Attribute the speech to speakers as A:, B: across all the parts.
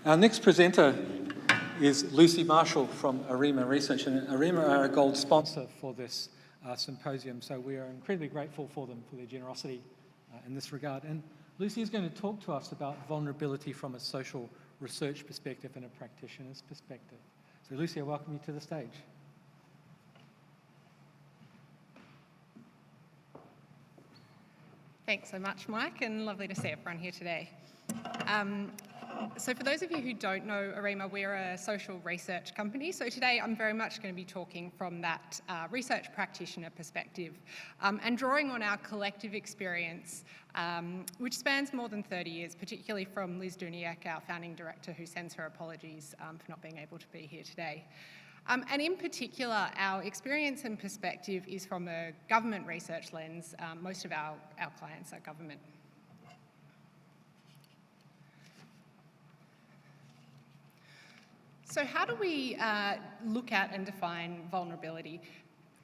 A: Our next presenter is Lucy Marshall from ORIMA Research, and ORIMA are a gold sponsor for this symposium, so we are incredibly grateful for them, for their generosity in this regard. And Lucy is going to talk to us about vulnerability from a social research perspective and a practitioner's perspective. So Lucy, I welcome you to the stage.
B: Thanks so much, Mike, and lovely to see everyone here today. So for those of you who don't know ORIMA, we're a social research company. So today I'm very much going to be talking from that research practitioner perspective and drawing on our collective experience, which spans more than 30 years, particularly from Liz Duniec, our founding director, who sends her apologies for not being able to be here today. And in particular, our experience and perspective is from a government research lens. Most of our clients are government. So how do we look at and define vulnerability?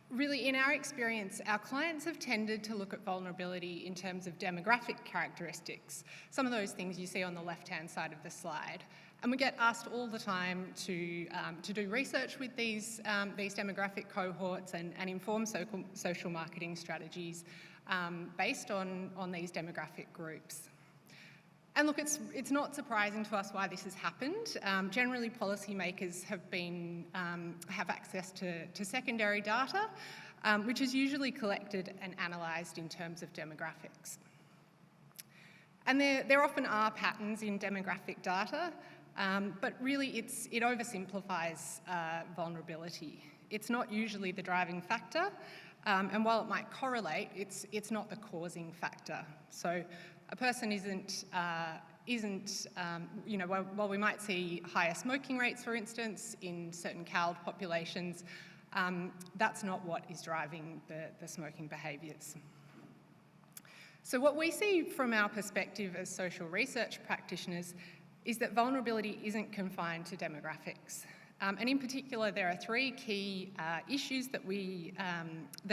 B: Really, in our experience, our clients have tended to look at vulnerability in terms of demographic characteristics, some of those things you see on the left-hand side of the slide. And we get asked all the time to do research with these demographic cohorts and inform social marketing strategies based on these demographic groups. And look, it's not surprising to us why this has happened. Generally, policymakers have access to secondary data, which is usually collected and analysed in terms of demographics. And there often are patterns in demographic data, but really it oversimplifies vulnerability. It's not usually the driving factor, and while it might correlate, it's not the causing factor. So a person while we might see higher smoking rates, for instance, in certain CALD populations, that's not what is driving the smoking behaviours. So what we see from our perspective as social research practitioners is that vulnerability isn't confined to demographics. And in particular, there are three key issues that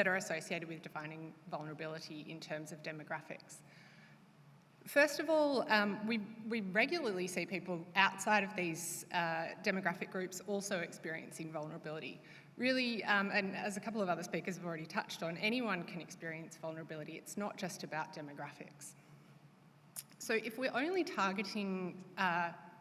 B: are associated with defining vulnerability in terms of demographics. First of all, we regularly see people outside of these demographic groups also experiencing vulnerability. Really, and as a couple of other speakers have already touched on, anyone can experience vulnerability. It's not just about demographics. So if we're only targeting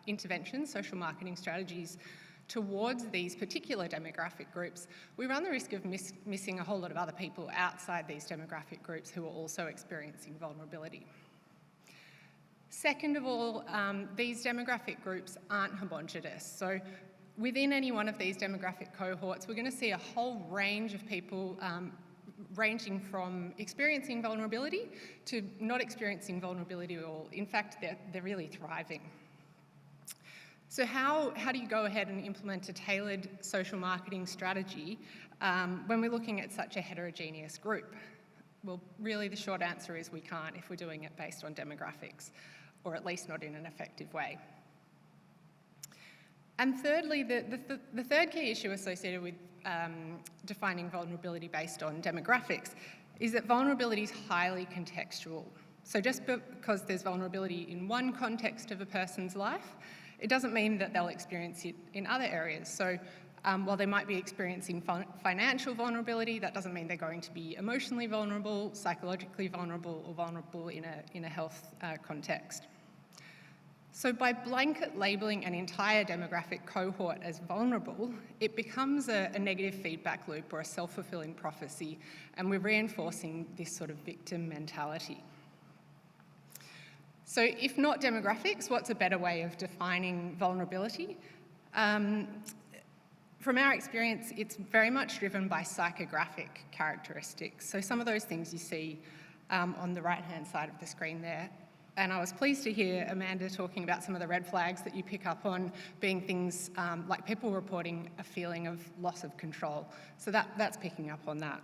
B: interventions, social marketing strategies, towards these particular demographic groups, we run the risk of missing a whole lot of other people outside these demographic groups who are also experiencing vulnerability. Second of all, these demographic groups aren't homogenous. So within any one of these demographic cohorts, we're going to see a whole range of people ranging from experiencing vulnerability to not experiencing vulnerability at all. In fact, they're really thriving. So how do you go ahead and implement a tailored social marketing strategy when we're looking at such a heterogeneous group? Well, really the short answer is we can't if we're doing it based on demographics, or at least not in an effective way. And thirdly, the third key issue associated with defining vulnerability based on demographics is that vulnerability is highly contextual. So just because there's vulnerability in one context of a person's life, it doesn't mean that they'll experience it in other areas. So while they might be experiencing financial vulnerability, that doesn't mean they're going to be emotionally vulnerable, psychologically vulnerable, or vulnerable in a health context. So by blanket labelling an entire demographic cohort as vulnerable, it becomes a negative feedback loop or a self-fulfilling prophecy, and we're reinforcing this sort of victim mentality. So if not demographics, what's a better way of defining vulnerability? From our experience, it's very much driven by psychographic characteristics. So some of those things you see on the right-hand side of the screen there. And I was pleased to hear Amanda talking about some of the red flags that you pick up on being things like people reporting a feeling of loss of control. So that's picking up on that.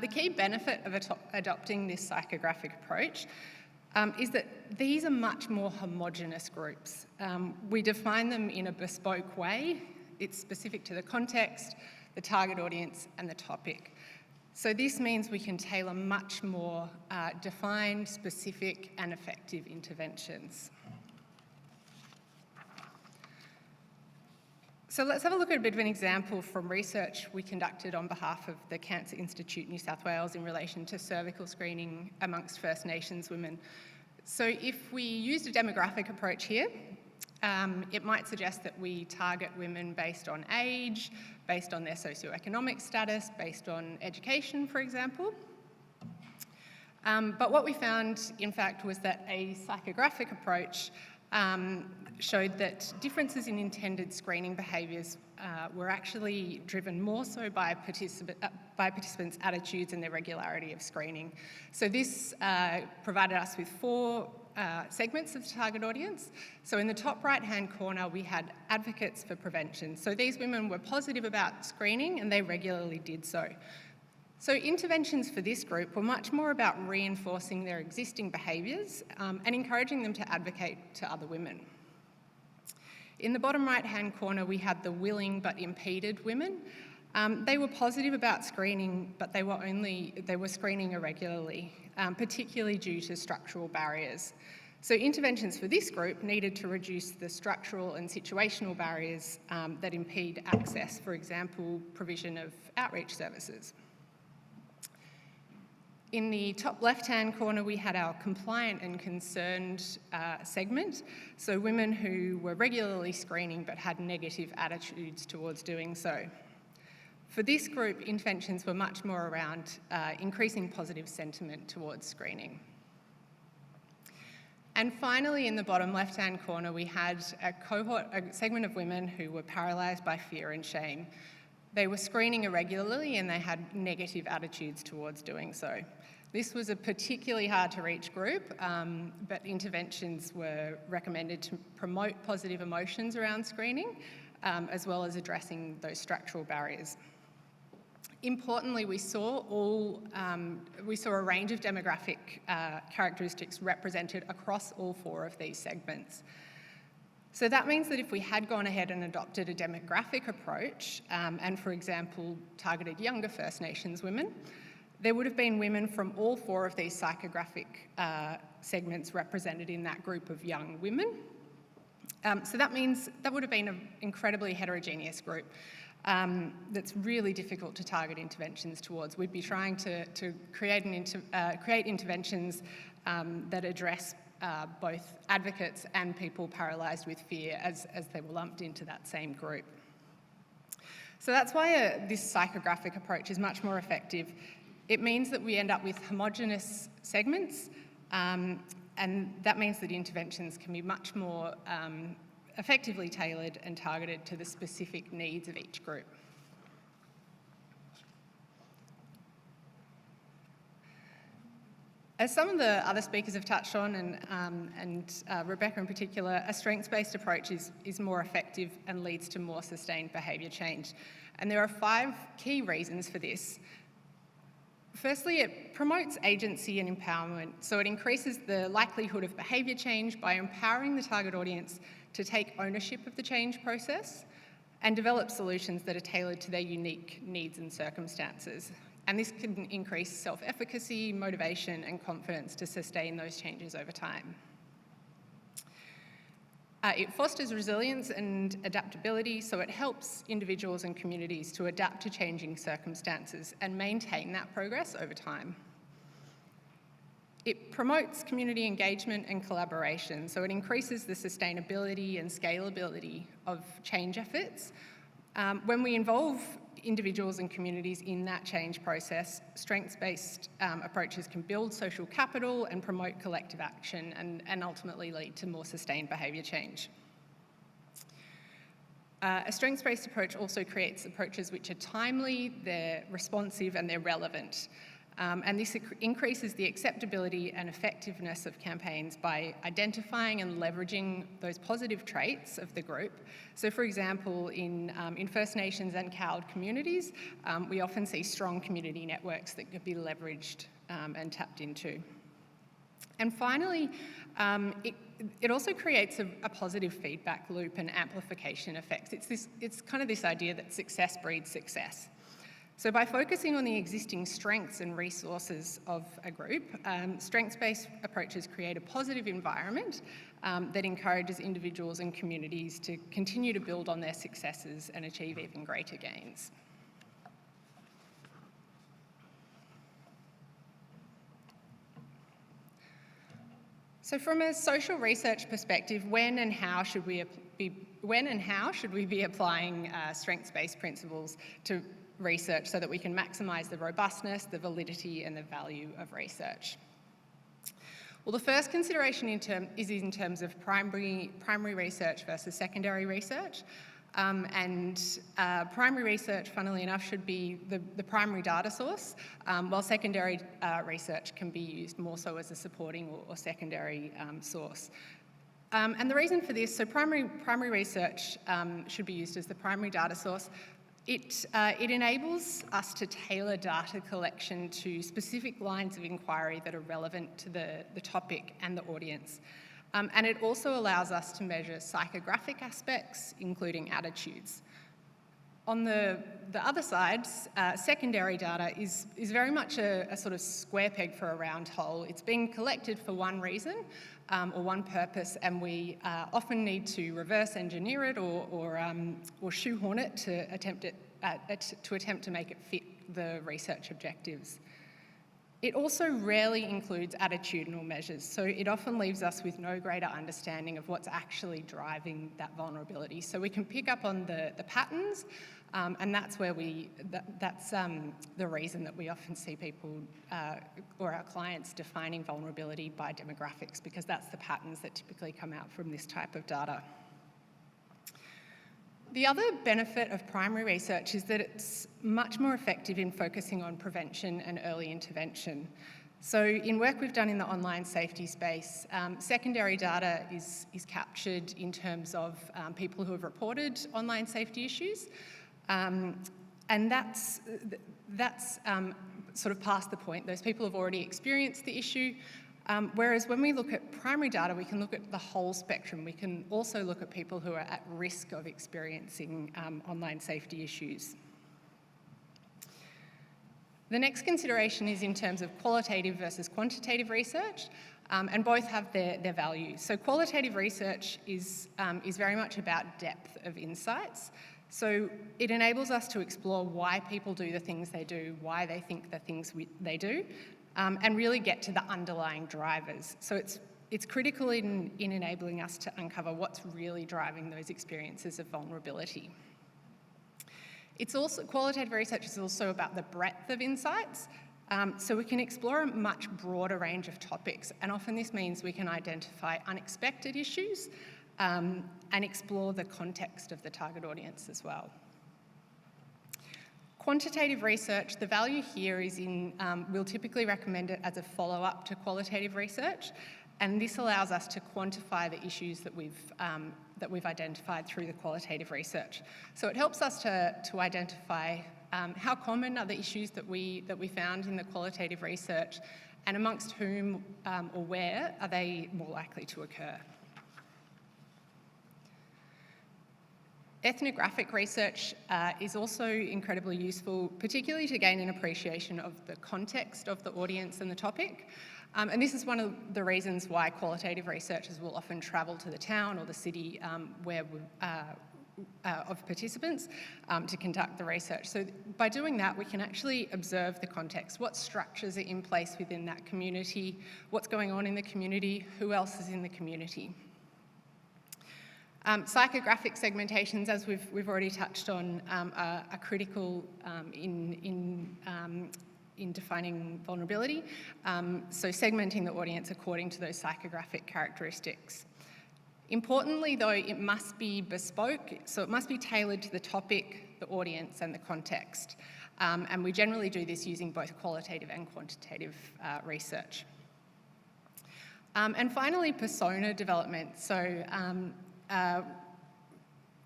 B: The key benefit of adopting this psychographic approach is that these are much more homogenous groups. We define them in a bespoke way. It's specific to the context, the target audience, and the topic. So this means we can tailor much more defined, specific, and effective interventions. So let's have a look at a bit of an example from research we conducted on behalf of the Cancer Institute New South Wales in relation to cervical screening amongst First Nations women. So if we used a demographic approach here, it might suggest that we target women based on age, based on their socioeconomic status, based on education, for example. But what we found, in fact, was that a psychographic approach showed that differences in intended screening behaviours were actually driven more so by participants' attitudes and their regularity of screening. So this provided us with 4 segments of the target audience. So in the top right-hand corner, we had advocates for prevention. So these women were positive about screening and they regularly did so. So interventions for this group were much more about reinforcing their existing behaviours and encouraging them to advocate to other women. In the bottom right-hand corner, we had the willing but impeded women. They were positive about screening, but they were screening irregularly, particularly due to structural barriers. So interventions for this group needed to reduce the structural and situational barriers that impede access, for example, provision of outreach services. In the top left-hand corner, we had our compliant and concerned segment, so women who were regularly screening but had negative attitudes towards doing so. For this group, interventions were much more around increasing positive sentiment towards screening. And finally, in the bottom left-hand corner, we had a segment of women who were paralysed by fear and shame. They were screening irregularly and they had negative attitudes towards doing so. This was a particularly hard to reach group, but interventions were recommended to promote positive emotions around screening, as well as addressing those structural barriers. Importantly, we saw a range of demographic characteristics represented across all 4 of these segments. So that means that if we had gone ahead and adopted a demographic approach, and for example, targeted younger First Nations women, there would have been women from all 4 of these psychographic segments represented in that group of young women. So that means that would have been an incredibly heterogeneous group that's really difficult to target interventions towards. We'd be trying to create interventions that address both advocates and people paralysed with fear as they were lumped into that same group. So that's why this psychographic approach is much more effective. It means that we end up with homogenous segments, and that means that interventions can be much more effectively tailored and targeted to the specific needs of each group. As some of the other speakers have touched on, and Rebecca in particular, a strengths-based approach is more effective and leads to more sustained behaviour change. And there are 5 key reasons for this. Firstly, it promotes agency and empowerment, so it increases the likelihood of behaviour change by empowering the target audience to take ownership of the change process and develop solutions that are tailored to their unique needs and circumstances. And this can increase self-efficacy, motivation and confidence to sustain those changes over time. It fosters resilience and adaptability, so it helps individuals and communities to adapt to changing circumstances and maintain that progress over time. It promotes community engagement and collaboration, so it increases the sustainability and scalability of change efforts. When we involve individuals and communities in that change process, strengths-based approaches can build social capital and promote collective action and ultimately lead to more sustained behaviour change. A strengths-based approach also creates approaches which are timely, they're responsive and they're relevant. And this increases the acceptability and effectiveness of campaigns by identifying and leveraging those positive traits of the group. So for example, in First Nations and CALD communities, we often see strong community networks that could be leveraged and tapped into. And finally, it also creates a positive feedback loop and amplification effects. It's kind of this idea that success breeds success. So by focusing on the existing strengths and resources of a group, strengths-based approaches create a positive environment that encourages individuals and communities to continue to build on their successes and achieve even greater gains. So from a social research perspective, when and how should we be applying strengths-based principles to research so that we can maximise the robustness, the validity and the value of research? Well, the first consideration is in terms of primary research versus secondary research. Primary research, funnily enough, should be the primary data source, while secondary research can be used more so as a supporting or secondary source. And the reason for this, so primary research should be used as the primary data source. It enables us to tailor data collection to specific lines of inquiry that are relevant to the topic and the audience. And it also allows us to measure psychographic aspects, including attitudes. On the other side, secondary data is very much a sort of square peg for a round hole. It's being collected for one reason or one purpose, and we often need to reverse engineer it or shoehorn it to attempt to make it fit the research objectives. It also rarely includes attitudinal measures, so it often leaves us with no greater understanding of what's actually driving that vulnerability. So we can pick up on the patterns, and that's where that's the reason that we often see people or our clients defining vulnerability by demographics, because that's the patterns that typically come out from this type of data. The other benefit of primary research is that it's much more effective in focusing on prevention and early intervention. So in work we've done in the online safety space, secondary data is captured in terms of people who have reported online safety issues, and that's sort of past the point. Those people have already experienced the issue. Whereas when we look at primary data, we can look at the whole spectrum. We can also look at people who are at risk of experiencing online safety issues. The next consideration is in terms of qualitative versus quantitative research, and both have their value. So qualitative research is very much about depth of insights. So it enables us to explore why people do the things they do, why they think the things they do, and really get to the underlying drivers. So it's critical in enabling us to uncover what's really driving those experiences of vulnerability. It's also, qualitative research is also about the breadth of insights. So we can explore a much broader range of topics, and often this means we can identify unexpected issues and explore the context of the target audience as well. Quantitative research, the value here is we'll typically recommend it as a follow-up to qualitative research, and this allows us to quantify the issues that we've identified through the qualitative research. So it helps us to identify how common are the issues that we found in the qualitative research, and amongst whom or where are they more likely to occur. Ethnographic research is also incredibly useful, particularly to gain an appreciation of the context of the audience and the topic. And this is one of the reasons why qualitative researchers will often travel to the town or the city of participants to conduct the research. So by doing that, we can actually observe the context. What structures are in place within that community? What's going on in the community? Who else is in the community? Psychographic segmentations, as we've already touched on, are critical in defining vulnerability. So segmenting the audience according to those psychographic characteristics. Importantly, though, it must be bespoke, so it must be tailored to the topic, the audience, and the context. And we generally do this using both qualitative and quantitative research. And finally, persona development. So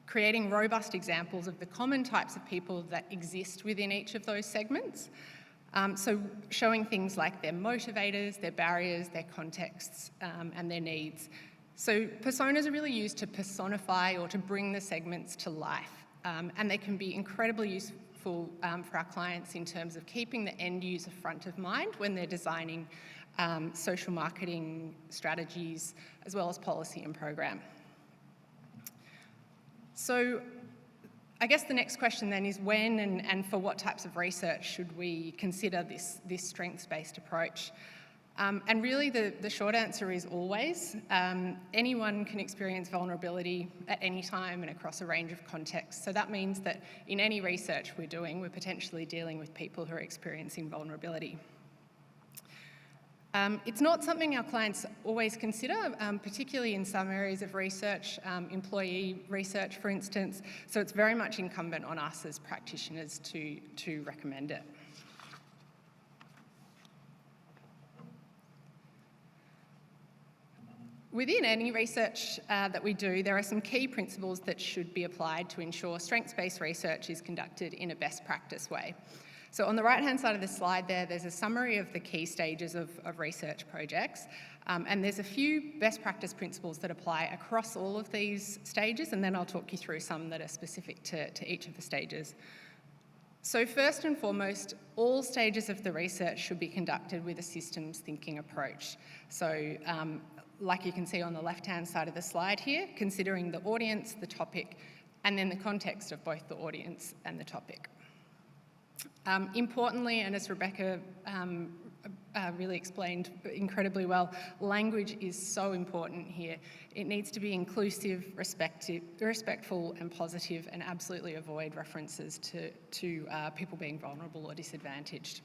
B: creating robust examples of the common types of people that exist within each of those segments. So showing things like their motivators, their barriers, their contexts, and their needs. So personas are really used to personify or to bring the segments to life, and they can be incredibly useful useful for our clients in terms of keeping the end user front of mind when they're designing social marketing strategies as well as policy and program. So I guess the next question then is when and for what types of research should we consider this strengths-based approach? And really the short answer is always. Anyone can experience vulnerability at any time and across a range of contexts. So that means that in any research we're doing, we're potentially dealing with people who are experiencing vulnerability. It's not something our clients always consider, particularly in some areas of research, employee research, for instance, so it's very much incumbent on us as practitioners to recommend it. Within any research that we do, there are some key principles that should be applied to ensure strengths-based research is conducted in a best practice way. So on the right-hand side of the slide there's a summary of the key stages of research projects, and there's a few best practice principles that apply across all of these stages, and then I'll talk you through some that are specific to each of the stages. So first and foremost, all stages of the research should be conducted with a systems thinking approach. So like you can see on the left-hand side of the slide here, considering the audience, the topic, and then the context of both the audience and the topic. Importantly, and as Rebecca really explained incredibly well, language is so important here. It needs to be inclusive, respectful and positive, and absolutely avoid references to people being vulnerable or disadvantaged.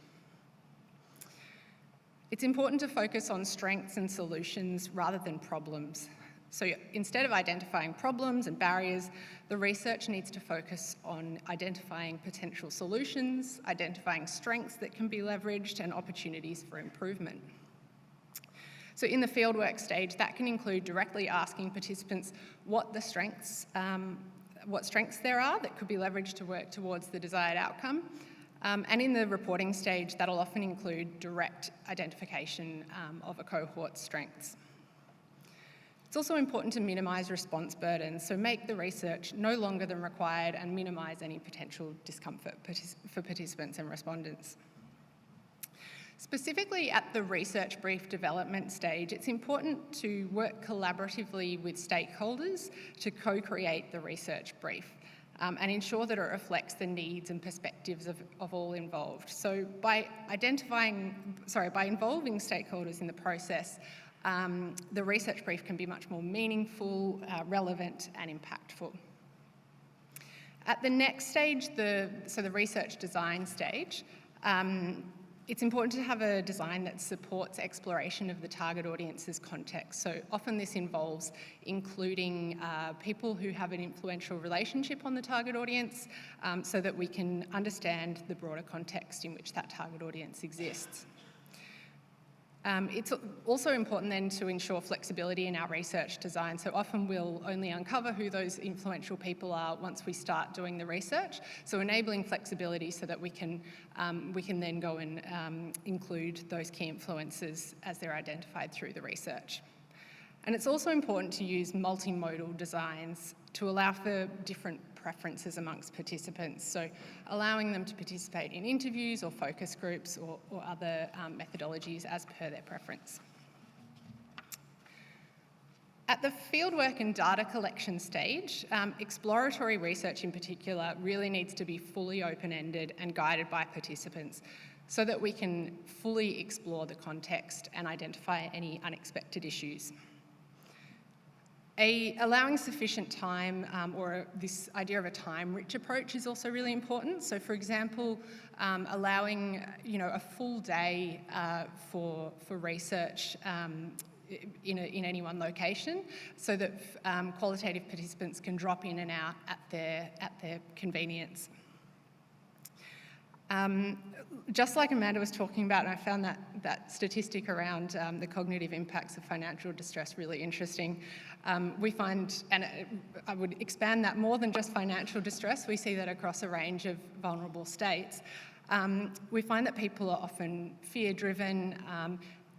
B: It's important to focus on strengths and solutions rather than problems. So instead of identifying problems and barriers, the research needs to focus on identifying potential solutions, identifying strengths that can be leveraged, and opportunities for improvement. So in the fieldwork stage, that can include directly asking participants what strengths there are that could be leveraged to work towards the desired outcome. And in the reporting stage, that'll often include direct identification of a cohort's strengths. It's also important to minimise response burdens, so make the research no longer than required and minimise any potential discomfort for participants and respondents. Specifically at the research brief development stage, it's important to work collaboratively with stakeholders to co-create the research brief and ensure that it reflects the needs and perspectives of all involved. So by involving stakeholders in the process, the research brief can be much more meaningful, relevant and impactful. At the next stage, the research design stage, it's important to have a design that supports exploration of the target audience's context. So often this involves including people who have an influential relationship on the target audience so that we can understand the broader context in which that target audience exists. It's also important then to ensure flexibility in our research design. So often we'll only uncover who those influential people are once we start doing the research. So enabling flexibility so that we can then go and include those key influencers as they're identified through the research. And it's also important to use multimodal designs to allow for different preferences amongst participants, so allowing them to participate in interviews or focus groups or other methodologies as per their preference. At the fieldwork and data collection stage, exploratory research in particular really needs to be fully open-ended and guided by participants so that we can fully explore the context and identify any unexpected issues. Allowing sufficient time or this idea of a time-rich approach is also really important. So for example, allowing a full day for research in any one location so that qualitative participants can drop in and out at their convenience. Just like Amanda was talking about, and I found that statistic around the cognitive impacts of financial distress really interesting. We find, and I would expand that more than just financial distress, we see that across a range of vulnerable states. We find that people are often fear-driven,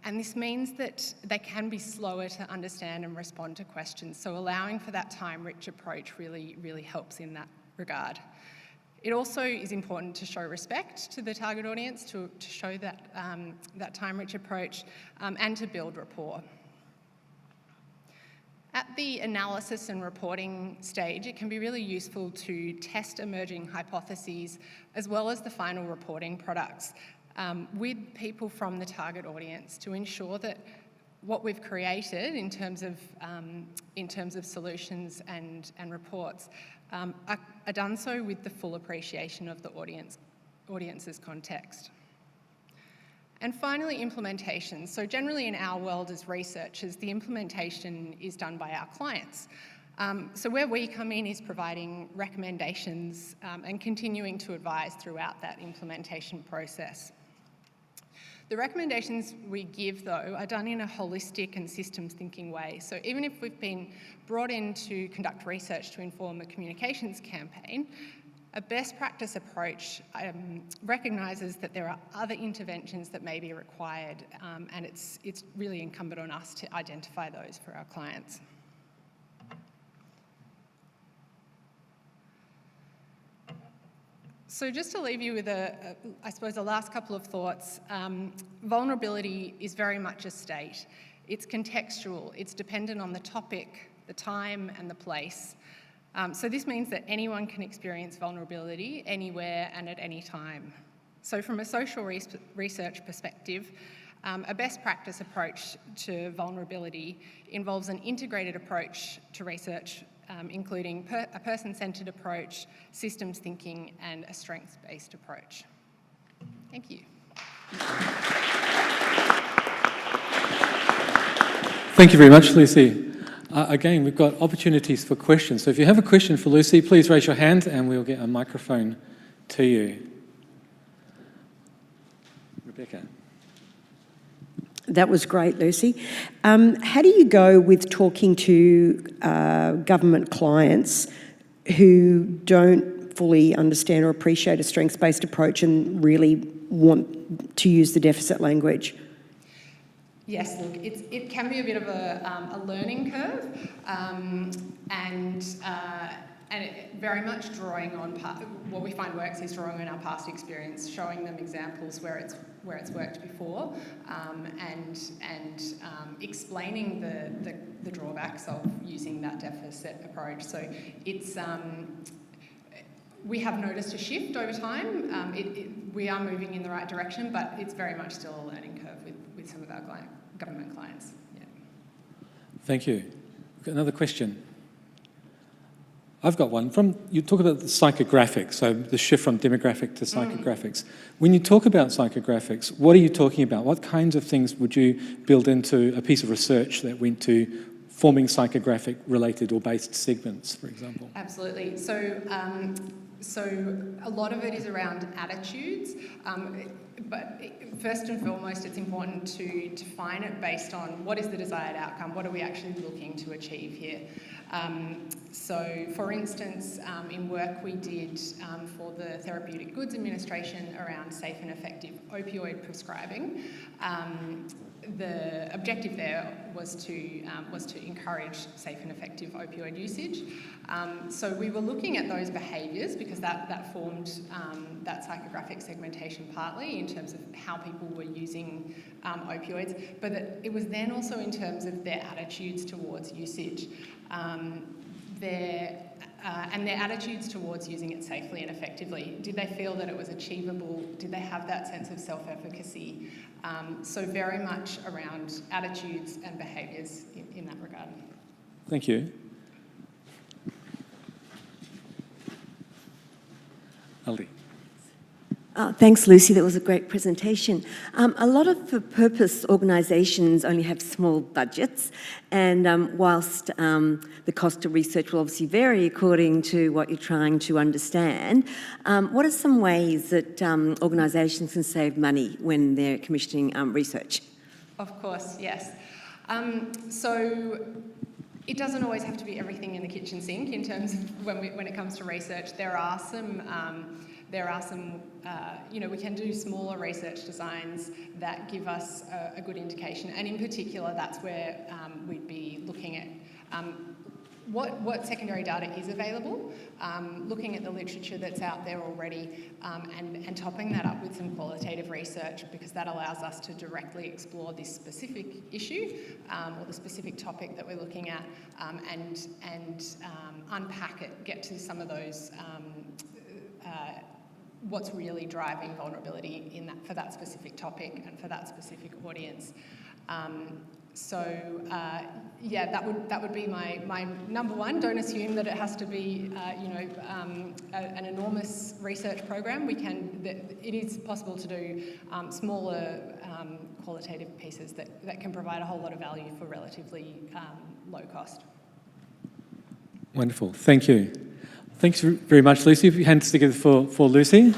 B: and this means that they can be slower to understand and respond to questions. So allowing for that time-rich approach really, really helps in that regard. It also is important to show respect to the target audience, to show that, that time-rich approach, and to build rapport. At the analysis and reporting stage, it can be really useful to test emerging hypotheses as well as the final reporting products with people from the target audience to ensure that what we've created in terms of solutions and reports are done so with the full appreciation of the audience's context. And finally, implementation. So generally in our world as researchers, the implementation is done by our clients. So where we come in is providing recommendations and continuing to advise throughout that implementation process. The recommendations we give, though, are done in a holistic and systems thinking way. So even if we've been brought in to conduct research to inform a communications campaign, a best practice approach recognises that there are other interventions that may be required, and it's really incumbent on us to identify those for our clients. So just to leave you with I suppose, a last couple of thoughts, vulnerability is very much a state. It's contextual, it's dependent on the topic, the time and the place. So this means that anyone can experience vulnerability anywhere and at any time. So from a social research perspective, a best practice approach to vulnerability involves an integrated approach to research, including a person-centred approach, systems thinking, and a strengths-based approach. Thank you.
A: Thank you very much, Lucy. Again, we've got opportunities for questions. So if you have a question for Lucy, please raise your hand and we'll get a microphone to you. Rebecca.
C: That was great, Lucy. How do you go with talking to government clients who don't fully understand or appreciate a strengths-based approach and really want to use the deficit language?
B: Yes, look, it can be a bit of a learning curve, and it very much drawing on what we find works is drawing on our past experience, showing them examples where it's worked before, and explaining the drawbacks of using that deficit approach. So it's we have noticed a shift over time. We are moving in the right direction, but it's very much still a learning curve with some of our government clients. Yeah. Thank you.
A: We've got another question. I've got one. You talk about the psychographics, so the shift from demographic to psychographics. When you talk about psychographics, what are you talking about? What kinds of things would you build into a piece of research that went to forming psychographic related or based segments, for example?
B: Absolutely. So a lot of it is around attitudes, but first and foremost, it's important to define it based on what is the desired outcome, what are we actually looking to achieve here. So, for instance, in work we did for the Therapeutic Goods Administration around safe and effective opioid prescribing, the objective there was to encourage safe and effective opioid usage. So we were looking at those behaviours because that formed that psychographic segmentation partly in terms of how people were using opioids, but it was then also in terms of their attitudes towards usage, and their attitudes towards using it safely and effectively. Did they feel that it was achievable? Did they have that sense of self-efficacy? So very much around attitudes and behaviours in that regard.
A: Thank you. Aldi.
D: Thanks, Lucy. That was a great presentation. A lot of for-purpose organisations only have small budgets, and whilst the cost of research will obviously vary according to what you're trying to understand, what are some ways that organisations can save money when they're commissioning research?
B: Of course, yes. So it doesn't always have to be everything in the kitchen sink in terms of when it comes to research. There are some, we can do smaller research designs that give us a good indication, and in particular that's where we'd be looking at what secondary data is available, looking at the literature that's out there already, and topping that up with some qualitative research, because that allows us to directly explore this specific issue or the specific topic that we're looking at, and unpack it, get to some of those what's really driving vulnerability in that, for that specific topic and for that specific audience. Yeah, that would be my number one. Don't assume that it has to be, an enormous research program. It is possible to do smaller qualitative pieces that can provide a whole lot of value for relatively low cost.
A: Wonderful, thank you. Thanks very much, Lucy. Hands together for Lucy.